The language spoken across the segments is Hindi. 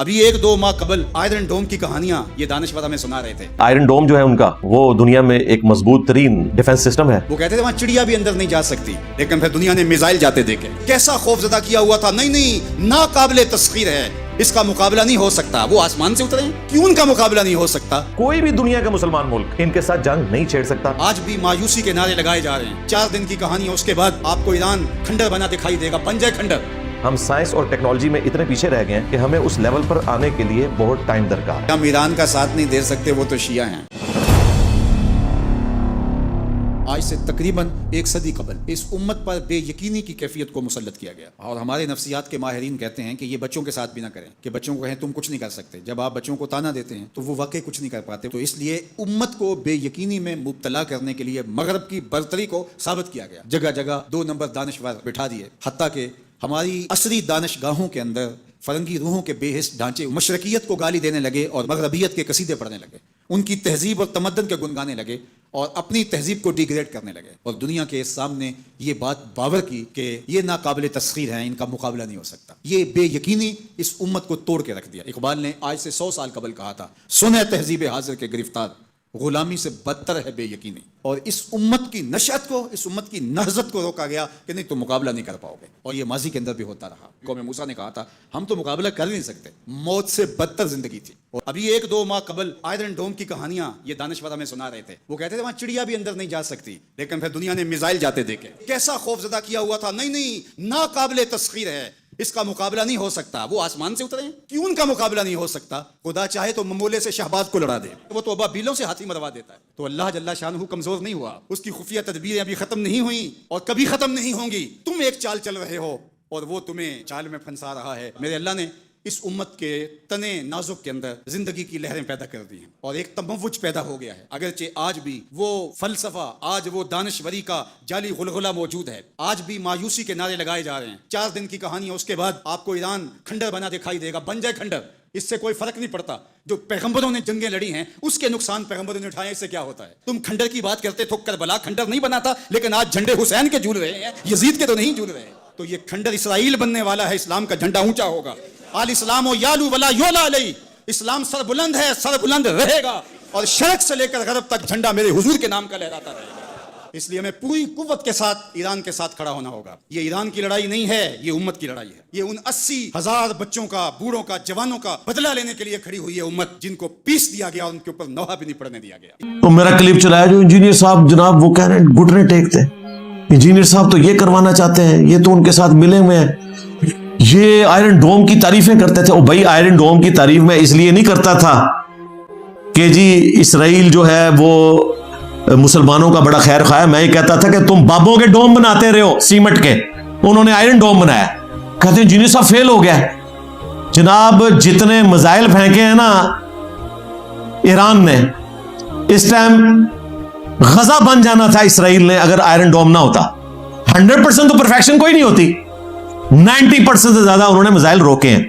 अभी 1-2 माह कबल आयरन डोम की कहानियां ये दानिशवर हमें सुना रहे थे। आयरन डोम जो है उनका, वो दुनिया में एक मजबूत तरीन डिफेंस सिस्टम है। वो कहते थे वहां चिड़िया भी अंदर नहीं जा सकती, लेकिन फिर दुनिया ने मिसाइल जाते देखे। कैसा खौफजदा किया हुआ था। नहीं, नाकाबिले तस्खीर है, इसका मुकाबला नहीं हो सकता। वो आसमान से उतरे, क्यों उनका मुकाबला नहीं हो सकता। कोई भी दुनिया का मुसलमान मुल्क इनके साथ जंग नहीं छेड़ सकता। आज भी मायूसी के नारे लगाए जा रहे हैं। 4 दिन की कहानी है, उसके बाद आपको ईरान खंडर बना दिखाई देगा, बन जाए खंडर। हम साइंस और टेक्नोलॉजी में इतने पीछे रह गए हैं कि हमें उस लेवल पर आने के लिए बहुत टाइम दरकार है। हम ईरान का साथ नहीं दे सकते, वो तो शिया हैं। आज से तकरीबन 1 सदी कबल इस उम्मत पर बेयकीनी की कैफियत को मुसल्लत किया गया, और हमारे नफ्सियात के माहिरीन कहते हैं कि ये बच्चों के साथ भी ना करें, कि बच्चों को कहें तुम कुछ नहीं कर सकते। जब आप बच्चों को ताना देते हैं तो वो वाकई कुछ नहीं कर पाते। तो इसलिए उम्मत को बेयकीनी में मुब्तला करने के लिए मगरब की बरतरी को साबित किया गया। जगह जगह 2 नंबर दानिशवर बिठा दिए, हत्ता के हमारी असली दानिशगाहों के अंदर फरंगी रूहों के बेहिस ढांचे मशरकियत को गाली देने लगे और मगरबियत के कसीदे पढ़ने लगे, उनकी तहजीब और तमद्दन के गुन गाने लगे और अपनी तहजीब को डिग्रेड करने लगे, और दुनिया के सामने ये बात बावर की कि ये नाकाबिले तस्खीर हैं, इनका मुकाबला नहीं हो सकता। ये बेयकीनी इस उम्मत को तोड़ के रख दिया। इकबाल ने आज से 100 साल कबल कहा था, सुने तहजीब हाजिर के गिरफ्तार, गुलामी से बदतर है बेयकीनी। और इस उम्मत की नशअत को, इस उम्मत की नहज़त को रोका गया कि नहीं तुम मुकाबला नहीं कर पाओगे, और ये माजी के अंदर भी होता रहा। कौम मूसा ने कहा था हम तो मुकाबला कर नहीं सकते, मौत से बदतर जिंदगी थी। और अभी 1-2 माह कबल आयरन डोम की कहानियां ये दानिशवर हमें सुना रहे थे। वो कहते थे वहां चिड़िया भी अंदर नहीं जा सकती, लेकिन फिर दुनिया ने मिसाइल जाते देखे। कैसा खौफजदा किया हुआ था। नहीं, नाकाबिले तस्खीर है, इसका मुकाबला नहीं हो सकता। वो आसमान से उतरे, क्यों उनका मुकाबला नहीं हो सकता। खुदा चाहे तो ममोले से शहबाज को लड़ा दे, वो तो अबाबीलों से हाथी मरवा देता है। तो अल्लाह जल्ला शानहू कमजोर नहीं हुआ, उसकी खुफिया तदबीरें अभी खत्म नहीं हुई और कभी खत्म नहीं होंगी। तुम एक चाल चल रहे हो और वो तुम्हें चाल में फंसा रहा है। मेरे अल्लाह ने इस उम्मत के तने नाजुक के अंदर जिंदगी की लहरें पैदा कर दी हैं और एक तमव्वुज पैदा हो गया है। अगरचे आज भी वो फलसफा, आज वो दानिशवरी का जाली गुलगुला मौजूद है। आज भी मायूसी के नारे लगाए जा रहे हैं। 4 दिन की कहानी है, उसके बाद आपको ईरान खंडर बना दिखाई देगा, बन जाए खंडर। इससे कोई फर्क नहीं पड़ता। जो पैगंबरों ने जंगें लड़ी हैं उसके नुकसान पैगंबरों ने उठाए, इससे क्या होता है। तुम खंडर की बात करते तो करबला खंडर नहीं बना था, लेकिन आज झंडे हुसैन के झूल रहे हैं, यजीद के तो नहीं झूल रहे। तो ये खंडर इसराइल बनने वाला है, इस्लाम का झंडा ऊंचा होगा। आल इस्लाम ओ यालू वला योला अलई, इस्लाम सर बुलंद है, सर बुलंद रहेगा, और शरक से लेकर गरब तक झंडा मेरे हुजूर के नाम का लहराता रहेगा। इसलिए हमें पूरी कुव्वत के साथ ईरान के साथ खड़ा होना होगा। ये ईरान की लड़ाई नहीं है, ये उम्मत की लड़ाई है। ये उन 80,000 बच्चों का, बूढ़ों का, जवानों का बदला लेने के लिए खड़ी हुई है उम्मत, जिनको पीस दिया गया और उनके ऊपर नौहा भी नहीं पड़ने दिया गया। तो मेरा क्लिप चलाया जो इंजीनियर साहब जनाब वो कह रहे हैं घुटने टेकते, इंजीनियर साहब तो ये करवाना चाहते हैं, ये तो उनके साथ मिले हुए हैं, ये आयरन डोम की तारीफें करते थे। ओ भाई, आयरन डोम की तारीफ मैं इसलिए नहीं करता था कि जी इसराइल जो है वो मुसलमानों का बड़ा खैर खा है। मैं ये कहता था कि तुम बाबों के डोम बनाते रहे हो सीमेंट के, उन्होंने आयरन डोम बनाया। कहते हैं इंजीनियर साहब फेल हो गया। जनाब जितने मिसाइल फेंके हैं ना ईरान ने, इस टाइम गजा बन जाना था इसराइल ने अगर आयरन डोम ना होता। 100% तो परफेक्शन कोई नहीं होती, 90% से ज्यादा उन्होंने मिसाइल रोके हैं।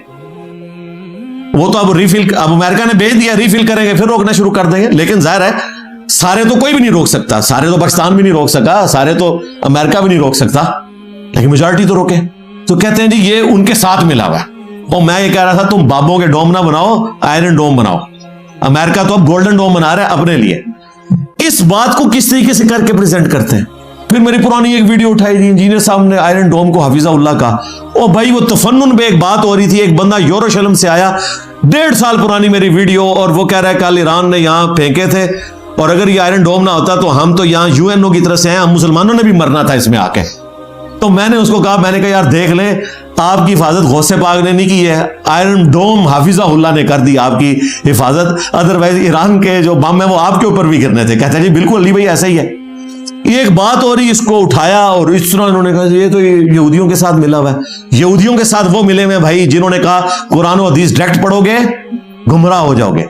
वो तो अब रिफिल, अब अमेरिका ने भेज दिया, रिफिल करेंगे फिर रोकना शुरू कर देंगे। लेकिन जाहिर है सारे तो कोई भी नहीं रोक सकता, सारे तो पाकिस्तान भी नहीं रोक सका, सारे तो अमेरिका भी नहीं रोक सकता, लेकिन मेजॉरिटी तो रोके। तो कहते हैं जी ये उनके साथ मिला हुआ है। और मैं ये कह रहा था तुम बाबों के डोम ना बनाओ, आयरन डोम बनाओ। अमेरिका तो अब गोल्डन डोम बना रहा है अपने लिए। इस बात को किस तरीके से करके प्रेजेंट करते हैं। फिर मेरी पुरानी एक वीडियो उठाई थी, इंजीनियर साहब ने आयरन डोम को हफीज़ुल्लाह का। ओ भाई वो तफन्नुन पे एक बात हो रही थी, एक बंदा यरूशलेम से आया, 1.5 साल पुरानी मेरी वीडियो, और वो कह रहा है कल ईरान ने यहाँ फेंके थे और अगर ये आयरन डोम ना होता तो हम तो यहाँ यूएनओ की तरफ से हैं, हम मुसलमानों ने भी मरना था इसमें आके। तो मैंने उसको कहा, मैंने कहा यार देख ले, आपकी हिफाजत गौसे पाक ने नहीं की है, आयरन डोम हाफिज़ुल्लाह ने कर दी आपकी हिफाजत, अदरवाइज ईरान के जो बम है वो आपके ऊपर भी गिरने थे। कहते हैं जी बिल्कुल अली भाई ऐसा ही है। एक बात हो रही, इसको उठाया और इस तरह उन्होंने कहा ये तो यहूदियों के साथ मिला हुआ है। यहूदियों के साथ वो मिले हुए भाई जिन्होंने कहा कुरान और हदीस डायरेक्ट पढ़ोगे गुमराह हो जाओगे।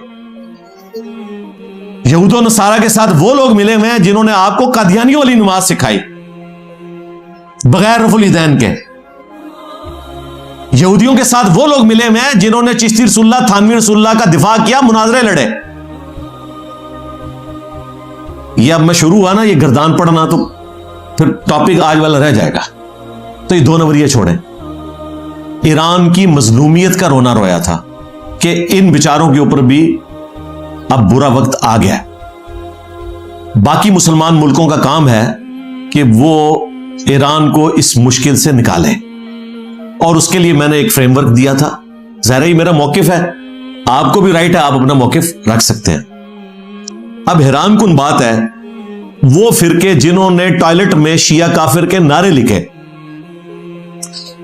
यहूद और नसारा के साथ वो लोग मिले हुए हैं जिन्होंने आपको कादियानियों वाली नमाज सिखाई बगैर रफुल ईदैन के। यहूदियों के साथ वो लोग मिले हुए हैं जिन्होंने चिश्ती रसूलुल्लाह, थानवी रसूलुल्लाह का दिफा किया, मुनाजरे लड़े। ये अब मैं शुरू हुआ ना ये गर्दान पढ़ना, तो फिर टॉपिक आज वाला रह जाएगा। तो ये 2 नंबरिए छोड़ें। ईरान की मजलूमियत का रोना रोया था, कि इन बेचारों के ऊपर भी अब बुरा वक्त आ गया है। बाकी मुसलमान मुल्कों का काम है कि वो ईरान को इस मुश्किल से निकालें, और उसके लिए मैंने एक फ्रेमवर्क दिया था। ज़ाहिर ही मेरा मौकिफ है, आपको भी राइट है, आप अपना मौकिफ रख सकते हैं। अब हैरान कुन बात है, वो फिरके जिन्होंने टॉयलेट में शिया काफिर के नारे लिखे,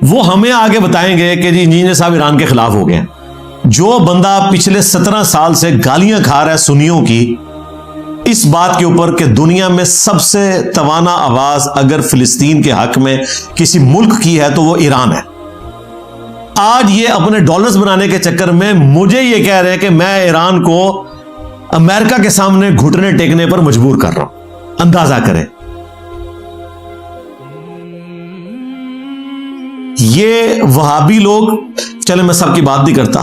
वो हमें आगे बताएंगे कि जी इंजीनियर साहब ईरान के खिलाफ हो गए। जो बंदा पिछले 17 साल से गालियां खा रहा है सुन्नियों की इस बात के ऊपर कि दुनिया में सबसे तवाना आवाज अगर फिलिस्तीन के हक में किसी मुल्क की है तो वो ईरान है, आज ये अपने डॉलर्स बनाने के चक्कर में मुझे ये कह रहे हैं कि मैं ईरान को अमेरिका के सामने घुटने टेकने पर मजबूर कर रहा हूं। अंदाजा करें, ये वहाबी लोग, चले मैं सबकी बात नहीं करता,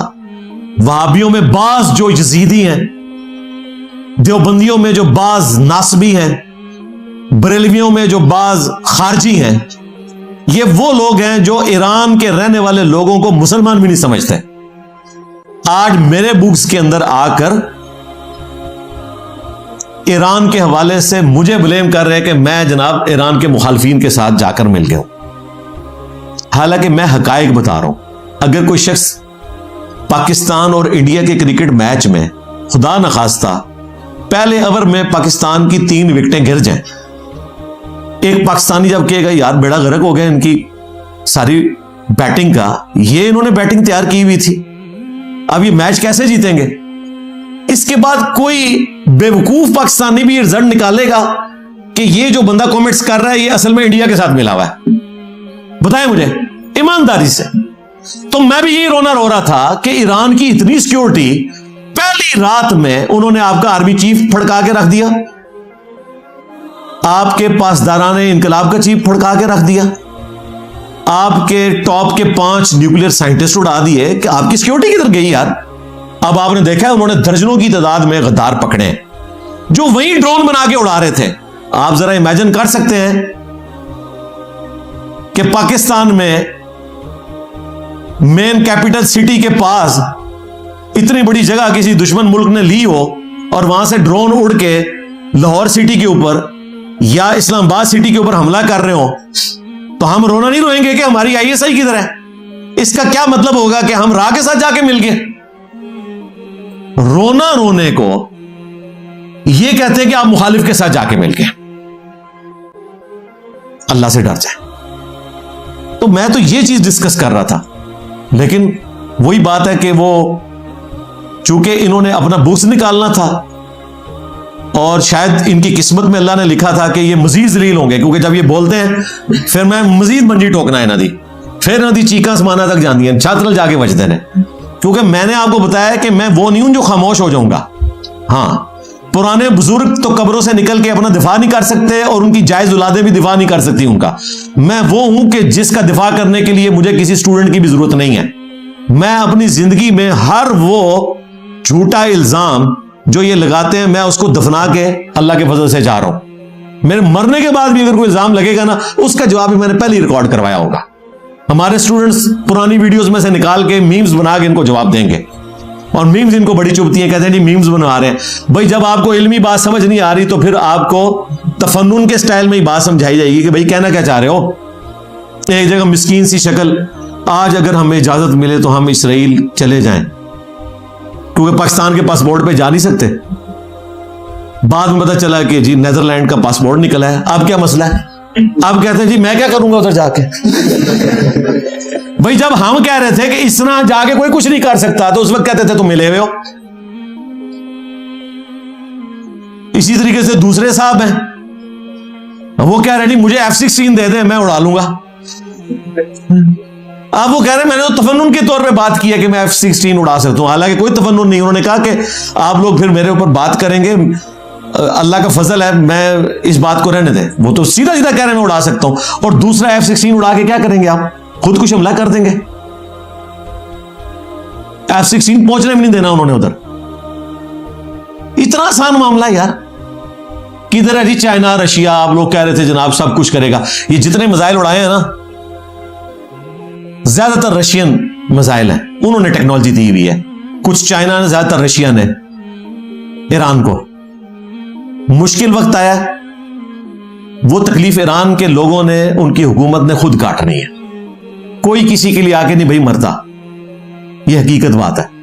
वहाबियों में बाज जो यजीदी हैं, देवबंदियों में जो बाज नासबी हैं, बरेलवियों में जो बाज खारजी हैं, ये वो लोग हैं जो ईरान के रहने वाले लोगों को मुसलमान भी नहीं समझते। आज मेरे बुक्स के अंदर आकर ईरान के हवाले से मुझे ब्लेम कर रहे हैं कि मैं जनाब ईरान के मुखालफीन के साथ जाकर मिल गया हूं। हालांकि मैं हकायक बता रहा हूं। अगर कोई शख्स पाकिस्तान और इंडिया के क्रिकेट मैच में खुदा न खास्ता पहले ओवर में पाकिस्तान की 3 विकेटें गिर जाएं, एक पाकिस्तानी जब कहेगा यार बेड़ा गर्क हो गया इनकी सारी बैटिंग का, ये इन्होंने बैटिंग तैयार की हुई थी, अब ये मैच कैसे जीतेंगे। इसके बाद कोई बेवकूफ पाकिस्तानी भी रिजल्ट निकालेगा कि ये जो बंदा कमेंट्स कर रहा है ये असल में इंडिया के साथ मिला हुआ है। बताएं मुझे ईमानदारी से। तो मैं भी यही रोना रो रहा था कि ईरान की इतनी सिक्योरिटी, पहली रात में उन्होंने आपका आर्मी चीफ फड़का के रख दिया, आपके पासदारान इनकलाब का चीफ फड़का के रख दिया, आपके टॉप के 5 न्यूक्लियर साइंटिस्ट उड़ा दिए कि आपकी सिक्योरिटी किधर गई यार। अब आपने देखा है उन्होंने दर्जनों की तादाद में गद्दार पकड़े जो वही ड्रोन बना के उड़ा रहे थे। आप जरा इमेजिन कर सकते हैं कि पाकिस्तान में मेन कैपिटल सिटी के पास इतनी बड़ी जगह किसी दुश्मन मुल्क ने ली हो और वहां से ड्रोन उड़ के लाहौर सिटी के ऊपर या इस्लामाबाद सिटी के ऊपर हमला कर रहे हो, तो हम रोना नहीं रोएंगे कि हमारी आईएसआई किधर है। इसका क्या मतलब होगा कि हम रा के साथ जाके मिल गए। रोना रोने को ये कहते हैं कि आप मुखालिफ के साथ जाके मिल गए। अल्लाह से डर जाए। तो मैं तो ये चीज डिस्कस कर रहा था, लेकिन वही बात है कि वो चूंकि इन्होंने अपना बुक्स निकालना था और शायद इनकी किस्मत में अल्लाह ने लिखा था कि ये मजीद जलील होंगे, क्योंकि जब ये बोलते हैं फिर मैं मजीद मंजी ठोकना है ना दी, फिर ना दी चीका समाना तक जाती है, छात्र जाके बजते ने। क्योंकि मैंने आपको बताया कि मैं वो नहीं हूं जो खामोश हो जाऊंगा। हाँ, पुराने बुजुर्ग तो कब्रों से निकल के अपना दिफा नहीं कर सकते और उनकी जायज औलादें भी दिफा नहीं कर सकती उनका। मैं वो हूं कि जिसका दिफा करने के लिए मुझे किसी स्टूडेंट की भी जरूरत नहीं है। मैं अपनी जिंदगी में हर वो झूठा इल्जाम जो ये लगाते हैं मैं उसको दफना के अल्लाह के फजल से जा रहा हूं। मेरे मरने के बाद भी अगर कोई इल्जाम लगेगा ना, उसका जवाब भी मैंने पहले ही रिकॉर्ड करवाया होगा। हमारे स्टूडेंट्स पुरानी वीडियोस में से निकाल के मीम्स बना के इनको जवाब देंगे, और मीम्स इनको बड़ी चुभती हैं, कहते हैं जी मीम्स बना रहे हैं। भाई जब आपको इल्मी बात समझ नहीं आ रही तो फिर आपको तफन्नुन के स्टाइल में ही बात समझाई जाएगी कि भाई कहना क्या चाह रहे हो। एक जगह मिस्कीन सी शक्ल, आज अगर हमें इजाजत मिले तो हम इसराइल चले जाएं, क्योंकि पाकिस्तान के पासपोर्ट पे जा नहीं सकते। बाद में पता चला कि जी नेदरलैंड का पासपोर्ट निकला है। अब क्या मसला है? अब कहते हैं जी मैं क्या करूंगा उधर जाके। भाई जब हम कह रहे थे कि इस तरह जाके कोई कुछ नहीं कर सकता तो उस वक्त कहते थे तुम मिले हुए हो। इसी तरीके से दूसरे साहब हैं, वो कह रहे नहीं मुझे F-16 दे दे मैं उड़ा लूंगा। अब वो कह रहे मैंने तो तफन्नुन के तौर पे बात की है कि मैं F-16 उड़ा सकता हूं, हालांकि कोई तफन्नुन नहीं। उन्होंने कहा कि आप लोग फिर मेरे ऊपर बात करेंगे, अल्लाह का फजल है, मैं इस बात को रहने दें। वो तो सीधा सीधा कह रहे हैं मैं उड़ा सकता हूं, और दूसरा F-16 उड़ा के क्या करेंगे आप? खुद कुछ हमला कर देंगे। F-16 पहुंचने भी नहीं देना उन्होंने उधर। इतना आसान मामला यार। किधर है जी चाइना रशिया? आप लोग कह रहे थे जनाब सब कुछ करेगा। ये जितने मिसाइल उड़ाए हैं ना, ज्यादातर रशियन मिसाइल हैं, उन्होंने टेक्नोलॉजी दी हुई है। कुछ चाइना ने, ज्यादातर रशिया ने ईरान को। मुश्किल वक्त आया, वो तकलीफ ईरान के लोगों ने, उनकी हुकूमत ने खुद काटनी है। कोई किसी के लिए आके नहीं भाई मरता, यह हकीकत बात है।